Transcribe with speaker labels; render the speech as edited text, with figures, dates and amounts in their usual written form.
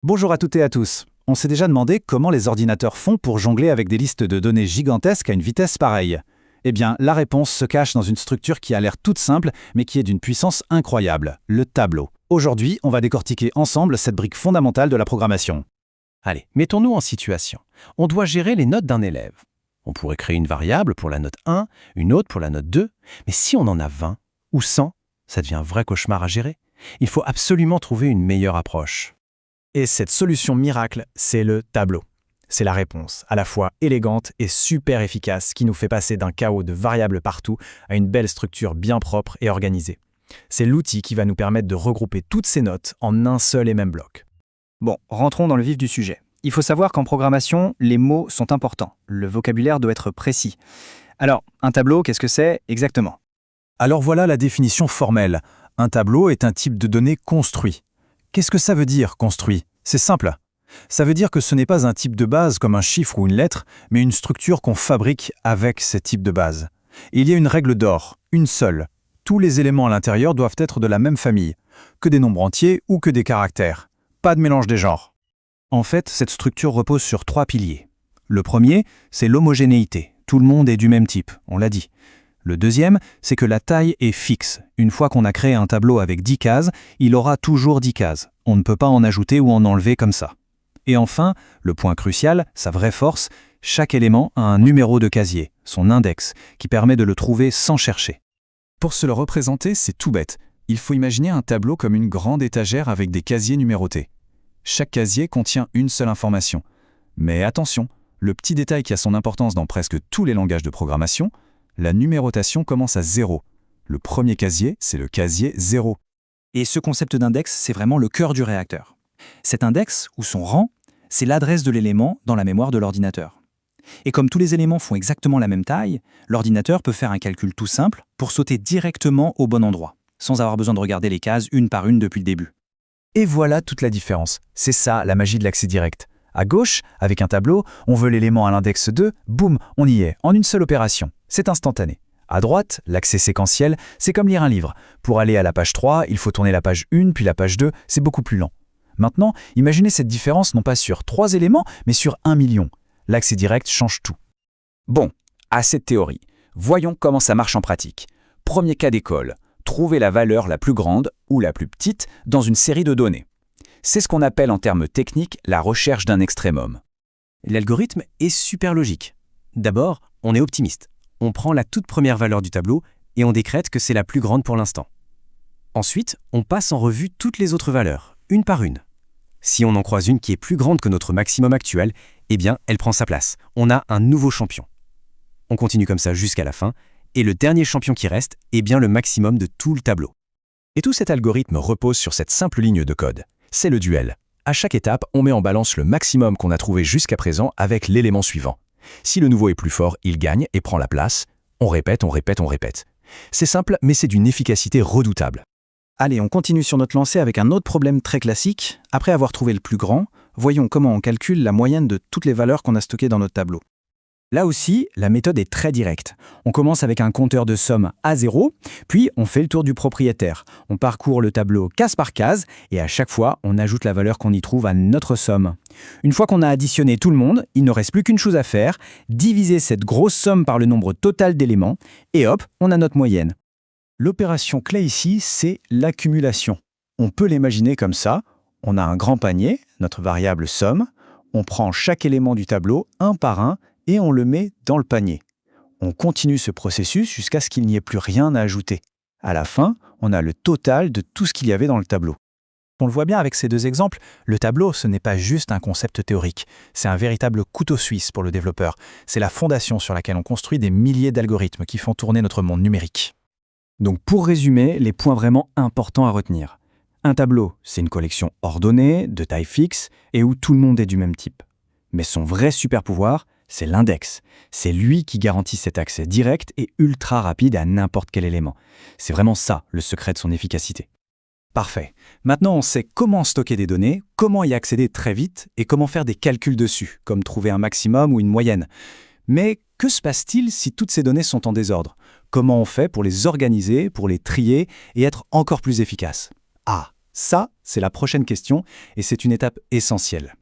Speaker 1: Bonjour à toutes et à tous. On s'est déjà demandé comment les ordinateurs font pour jongler avec des listes de données gigantesques à une vitesse pareille. Eh bien, la réponse se cache dans une structure qui a l'air toute simple, mais qui est d'une puissance incroyable, le tableau. Aujourd'hui, on va décortiquer ensemble cette brique fondamentale de la programmation.
Speaker 2: Allez, mettons-nous en situation. On doit gérer les notes d'un élève. On pourrait créer une variable pour la note 1, une autre pour la note 2, mais si on en a 20 ou 100, ça devient un vrai cauchemar à gérer. Il faut absolument trouver une meilleure approche.
Speaker 3: Et cette solution miracle, c'est le tableau. C'est la réponse, à la fois élégante et super efficace, qui nous fait passer d'un chaos de variables partout à une belle structure bien propre et organisée. C'est l'outil qui va nous permettre de regrouper toutes ces notes en un seul et même bloc.
Speaker 4: Bon, rentrons dans le vif du sujet. Il faut savoir qu'en programmation, les mots sont importants. Le vocabulaire doit être précis. Alors, un tableau, qu'est-ce que c'est exactement ?
Speaker 1: Alors voilà la définition formelle. Un tableau est un type de données construit. Qu'est-ce que ça veut dire, construit ? C'est simple. Ça veut dire que ce n'est pas un type de base comme un chiffre ou une lettre, mais une structure qu'on fabrique avec ces types de base. Et il y a une règle d'or, une seule. Tous les éléments à l'intérieur doivent être de la même famille, que des nombres entiers ou que des caractères. Pas de mélange des genres. En fait, cette structure repose sur 3 piliers. Le premier, c'est l'homogénéité. Tout le monde est du même type, on l'a dit. Le deuxième, c'est que la taille est fixe. Une fois qu'on a créé un tableau avec 10 cases, il aura toujours 10 cases. On ne peut pas en ajouter ou en enlever comme ça. Et enfin, le point crucial, sa vraie force, chaque élément a un numéro de casier, son index, qui permet de le trouver sans chercher.
Speaker 5: Pour se le représenter, c'est tout bête. Il faut imaginer un tableau comme une grande étagère avec des casiers numérotés. Chaque casier contient une seule information. Mais attention, le petit détail qui a son importance dans presque tous les langages de programmation, la numérotation commence à 0. Le premier casier, c'est le casier 0.
Speaker 4: Et ce concept d'index, c'est vraiment le cœur du réacteur. Cet index, ou son rang, c'est l'adresse de l'élément dans la mémoire de l'ordinateur. Et comme tous les éléments font exactement la même taille, l'ordinateur peut faire un calcul tout simple pour sauter directement au bon endroit, sans avoir besoin de regarder les cases une par une depuis le début.
Speaker 3: Et voilà toute la différence. C'est ça la magie de l'accès direct. À gauche, avec un tableau, on veut l'élément à l'index 2, boum, on y est, en une seule opération. C'est instantané. À droite, l'accès séquentiel, c'est comme lire un livre. Pour aller à la page 3, il faut tourner la page 1, puis la page 2, c'est beaucoup plus lent. Maintenant, imaginez cette différence non pas sur 3 éléments, mais sur 1 million. L'accès direct change tout.
Speaker 6: Bon, assez de théorie. Voyons comment ça marche en pratique. Premier cas d'école, trouver la valeur la plus grande ou la plus petite dans une série de données. C'est ce qu'on appelle en termes techniques la recherche d'un extrémum.
Speaker 2: L'algorithme est super logique. D'abord, on est optimiste. On prend la toute première valeur du tableau et on décrète que c'est la plus grande pour l'instant. Ensuite, on passe en revue toutes les autres valeurs, une par une. Si on en croise une qui est plus grande que notre maximum actuel, eh bien, elle prend sa place. On a un nouveau champion. On continue comme ça jusqu'à la fin, et le dernier champion qui reste est bien le maximum de tout le tableau.
Speaker 3: Et tout cet algorithme repose sur cette simple ligne de code. C'est le duel. À chaque étape, on met en balance le maximum qu'on a trouvé jusqu'à présent avec l'élément suivant. Si le nouveau est plus fort, il gagne et prend la place. On répète, on répète, on répète. C'est simple, mais c'est d'une efficacité redoutable.
Speaker 4: Allez, on continue sur notre lancée avec un autre problème très classique. Après avoir trouvé le plus grand, voyons comment on calcule la moyenne de toutes les valeurs qu'on a stockées dans notre tableau. Là aussi, la méthode est très directe. On commence avec un compteur de somme à 0, puis on fait le tour du propriétaire. On parcourt le tableau case par case, et à chaque fois, on ajoute la valeur qu'on y trouve à notre somme. Une fois qu'on a additionné tout le monde, il ne reste plus qu'une chose à faire, diviser cette grosse somme par le nombre total d'éléments, et hop, on a notre moyenne.
Speaker 3: L'opération clé ici, c'est l'accumulation. On peut l'imaginer comme ça. On a un grand panier, notre variable somme. On prend chaque élément du tableau un par un et on le met dans le panier. On continue ce processus jusqu'à ce qu'il n'y ait plus rien à ajouter. À la fin, on a le total de tout ce qu'il y avait dans le tableau.
Speaker 1: On le voit bien avec ces deux exemples, le tableau, ce n'est pas juste un concept théorique. C'est un véritable couteau suisse pour le développeur. C'est la fondation sur laquelle on construit des milliers d'algorithmes qui font tourner notre monde numérique.
Speaker 4: Donc pour résumer, les points vraiment importants à retenir. Un tableau, c'est une collection ordonnée, de taille fixe, et où tout le monde est du même type. Mais son vrai super pouvoir, c'est l'index. C'est lui qui garantit cet accès direct et ultra rapide à n'importe quel élément. C'est vraiment ça, le secret de son efficacité.
Speaker 1: Parfait. Maintenant, on sait comment stocker des données, comment y accéder très vite et comment faire des calculs dessus, comme trouver un maximum ou une moyenne. Mais que se passe-t-il si toutes ces données sont en désordre ? Comment on fait pour les organiser, pour les trier et être encore plus efficace ? Ah,
Speaker 4: Ça, c'est la prochaine question, et c'est une étape essentielle.